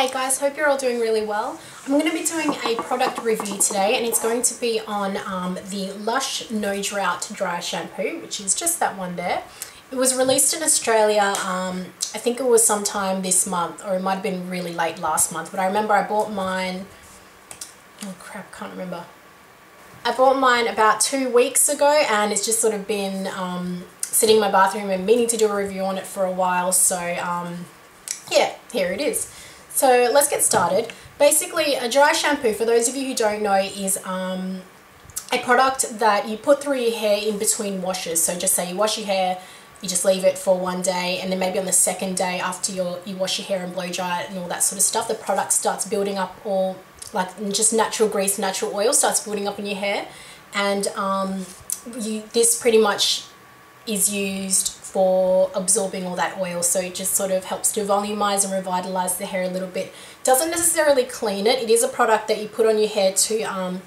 Hey guys, hope you're all doing really well. I'm going to be doing a product review today and it's going to be on the LUSH No Drought Dry Shampoo, which is just that one there. It was released in Australia, I think it was sometime this month, or it might have been really late last month, but I remember I bought mine, oh crap, can't remember. I bought mine about 2 weeks ago and it's just sort of been sitting in my bathroom and meaning to do a review on it for a while, so yeah, here it is. So let's get started. Basically, a dry shampoo, for those of you who don't know, is a product that you put through your hair in between washes. So just say you wash your hair, you just leave it for one day, and then maybe on the second day after you wash your hair and blow dry it and all that sort of stuff, the product starts building up, all like just natural grease, natural oil starts building up in your hair, and this pretty much is used for absorbing all that oil, so it just sort of helps to volumize and revitalize the hair a little bit. Doesn't necessarily clean it. It is a product that you put on your hair to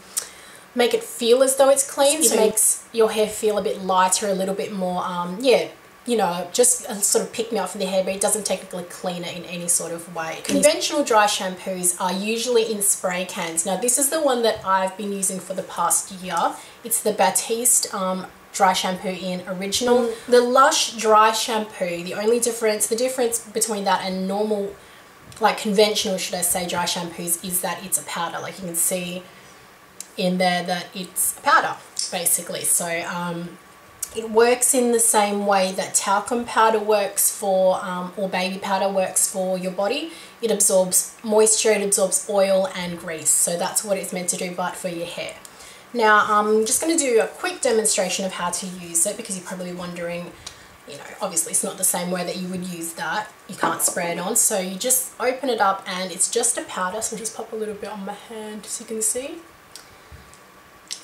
make it feel as though it's clean, so it makes your hair feel a bit lighter, a little bit more, yeah, you know, just sort of pick me up for the hair, but it doesn't technically clean it in any sort of way. Conventional dry shampoos are usually in spray cans. Now this is the one that I've been using for the past year. It's the Batiste Dry Shampoo in Original. The LUSH Dry Shampoo, the difference between that and normal, like conventional, should I say, dry shampoos is that it's a powder. Like you can see in there that it's a powder, basically. So it works in the same way that talcum powder works for, or baby powder works for your body. It absorbs moisture, it absorbs oil and grease. So that's what it's meant to do, but for your hair. Now I'm just going to do a quick demonstration of how to use it, because you're probably wondering, you know, obviously it's not the same way that you would use that. You can't spray it on. So you just open it up and it's just a powder. So I'll just pop a little bit on my hand so you can see.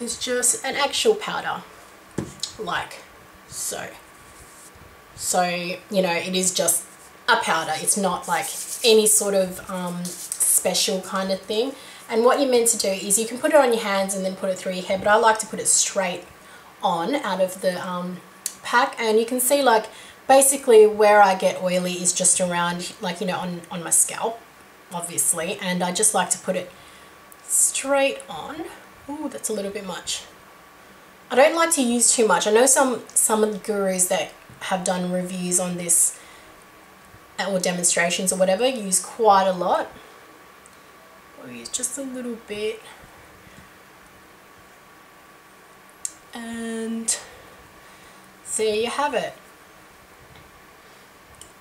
It's just an actual powder, like so. So, you know, it is just a powder. It's not like any sort of special kind of thing. And what you're meant to do is you can put it on your hands and then put it through your hair, but I like to put it straight on out of the pack. And you can see, like, basically where I get oily is just around, like, you know, on my scalp, obviously. And I just like to put it straight on. Ooh, that's a little bit much. I don't like to use too much. I know some of the gurus that have done reviews on this or demonstrations or whatever use quite a lot. I'll use just a little bit, and there you have it.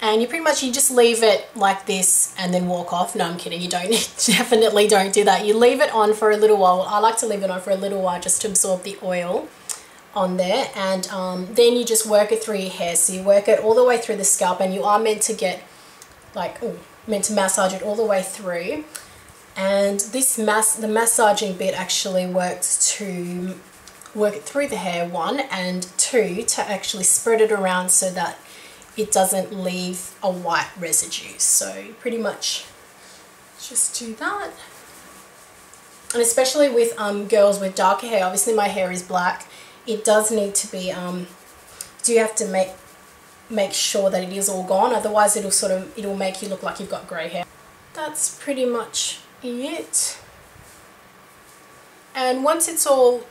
And you just leave it like this and then walk off. No, I'm kidding, you don't, definitely don't do that. You leave it on for a little while. I like to leave it on for a little while just to absorb the oil on there, and then you just work it through your hair. So you work it all the way through the scalp, and you are meant to get, like, meant to massage it all the way through. And the massaging bit actually works to work it through the hair, one, and two, to actually spread it around so that it doesn't leave a white residue. So pretty much just do that. And especially with girls with darker hair, obviously my hair is black, it does need to be, do have to make sure that it is all gone, otherwise it'll make you look like you've got grey hair. That's pretty much it. And once it's all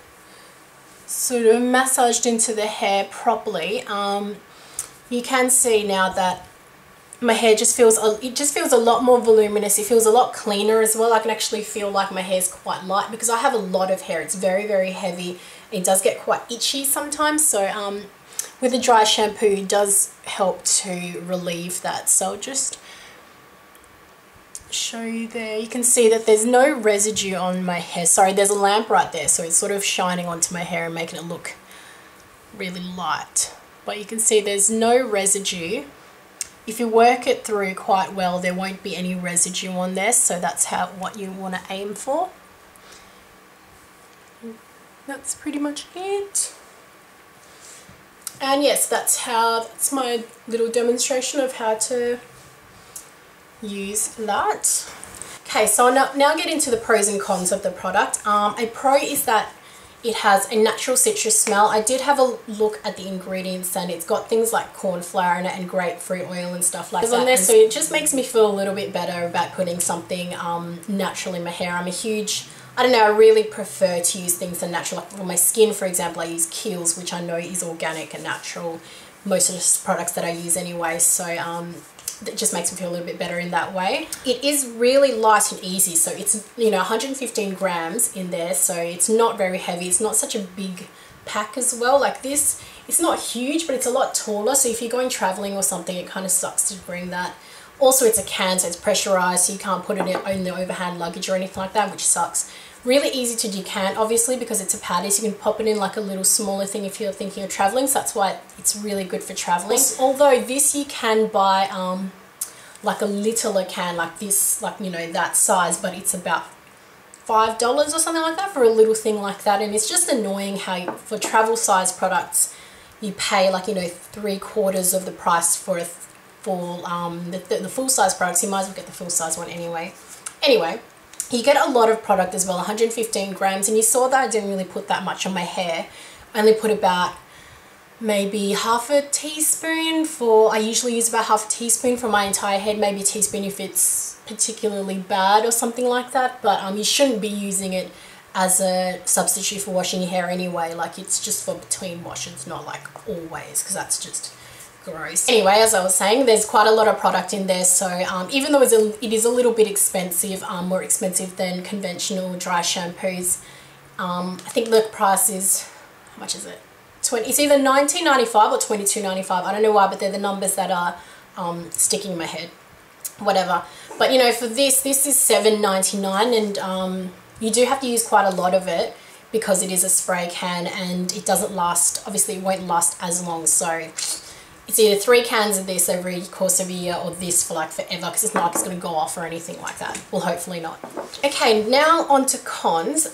sort of massaged into the hair properly, you can see now that my hair just feels a lot more voluminous. It feels a lot cleaner as well. I can actually feel like my hair is quite light because I have a lot of hair. It's very, very heavy. It does get quite itchy sometimes, so with a dry shampoo it does help to relieve that. So I'll just show you there. You can see that there's no residue on my hair. Sorry, there's a lamp right there, so it's sort of shining onto my hair and making it look really light. But you can see there's no residue. If you work it through quite well, there won't be any residue on there, so that's what you want to aim for. That's pretty much it. And yes, that's my little demonstration of how to use that. Okay, so I'll now get into the pros and cons of the product. A pro is that It has a natural citrus smell. I did have a look at the ingredients and it's got things like corn flour in it and grapefruit oil and stuff like that. So it just makes me feel a little bit better about putting something natural in my hair. I'm a huge, I don't know, I really prefer to use things that are natural. Like for my skin, for example, I use Kiehl's, which I know is organic and natural. Most of the products that I use anyway. So it just makes me feel a little bit better in that way. It is really light and easy, so it's, you know, 115 grams in there, so it's not very heavy. It's not such a big pack as well. Like this, it's not huge, but it's a lot taller, so if you're going traveling or something, it kind of sucks to bring that. Also, it's a can, so it's pressurized, so you can't put it in the overhand luggage or anything like that, which sucks. Really easy to decant, obviously, because it's a powder, so you can pop it in like a little smaller thing if you're thinking of traveling, so that's why it's really good for traveling. Although this you can buy like a littler can, like this, like, you know, that size, but it's about $5 or something like that for a little thing like that. And it's just annoying how for travel size products you pay like, you know, 3/4 of the price for a the full size products. You might as well get the full size one anyway. You get a lot of product as well, 115 grams, and you saw that I didn't really put that much on my hair. I only put about maybe half a teaspoon I usually use about half a teaspoon for my entire head, maybe a teaspoon if it's particularly bad or something like that, but you shouldn't be using it as a substitute for washing your hair anyway. Like, it's just for between washes, not like always, because that's just gross. Anyway, as I was saying, there's quite a lot of product in there, so even though it is a little bit expensive, more expensive than conventional dry shampoos, I think the price is, how much is it? It's either $19.95 or $22.95. I don't know why, but they're the numbers that are sticking in my head. Whatever. But, you know, for this is $7.99, and you do have to use quite a lot of it because it is a spray can and it doesn't last, obviously it won't last as long, so it's either 3 cans of this over the course of a year or this for like forever, because it's not like it's going to go off or anything like that. Well, hopefully not. Okay, now on to cons.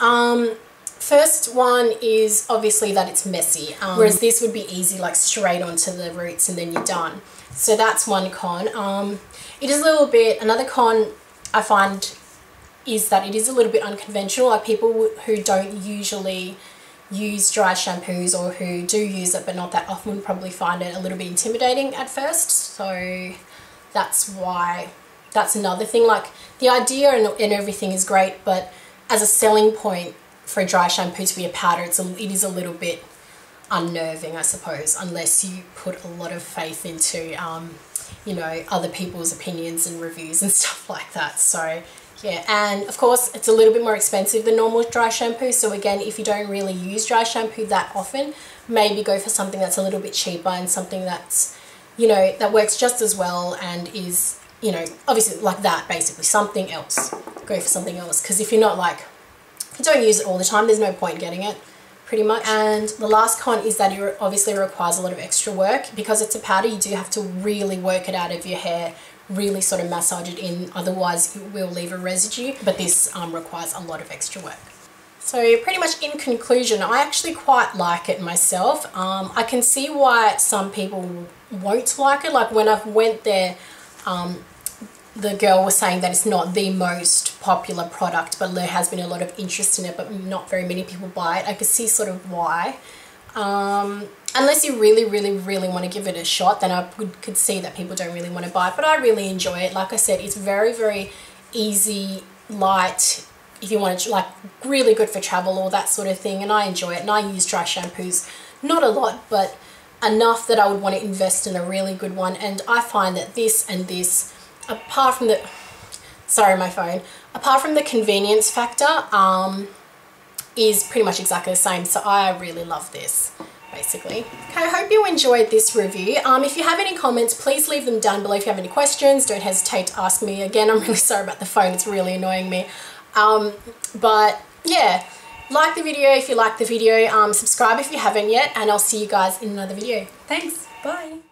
First one is obviously that it's messy, whereas this would be easy, like straight onto the roots and then you're done. So that's one con. It is a little bit, another con I find is that it is a little bit unconventional. Like people who don't usually use dry shampoos or who do use it but not that often would probably find it a little bit intimidating at first. So that's why, that's another thing. Like the idea and everything is great, but as a selling point for a dry shampoo to be a powder, it is a little bit unnerving, I suppose, unless you put a lot of faith into, you know, other people's opinions and reviews and stuff like that. So yeah, and of course it's a little bit more expensive than normal dry shampoo. So again, if you don't really use dry shampoo that often, maybe go for something that's a little bit cheaper and something that's, you know, that works just as well and is, you know, obviously like that, basically something else. Go for something else, because if you're not like, if you don't use it all the time, there's no point getting it, pretty much. And the last con is that it obviously requires a lot of extra work. Because it's a powder, you do have to really work it out of your hair, really sort of massage it in, otherwise it will leave a residue. But this requires a lot of extra work. So pretty much in conclusion, I actually quite like it myself. I can see why some people won't like it. Like when I went there, the girl was saying that it's not the most popular product, but there has been a lot of interest in it, but not very many people buy it. I could see sort of why. Unless you really, really, really want to give it a shot, then I could see that people don't really want to buy it, but I really enjoy it. Like I said, it's very, very easy, light, if you want to, like, really good for travel or that sort of thing, and I enjoy it. And I use dry shampoos, not a lot, but enough that I would want to invest in a really good one. And I find that this and this, apart from the, sorry my phone, apart from the convenience factor, is pretty much exactly the same. So I really love this, basically. Okay, I hope you enjoyed this review. If you have any comments, please leave them down below. If you have any questions, don't hesitate to ask me. Again, I'm really sorry about the phone, it's really annoying me. But yeah, like the video if you like the video, subscribe if you haven't yet, and I'll see you guys in another video. Thanks, bye.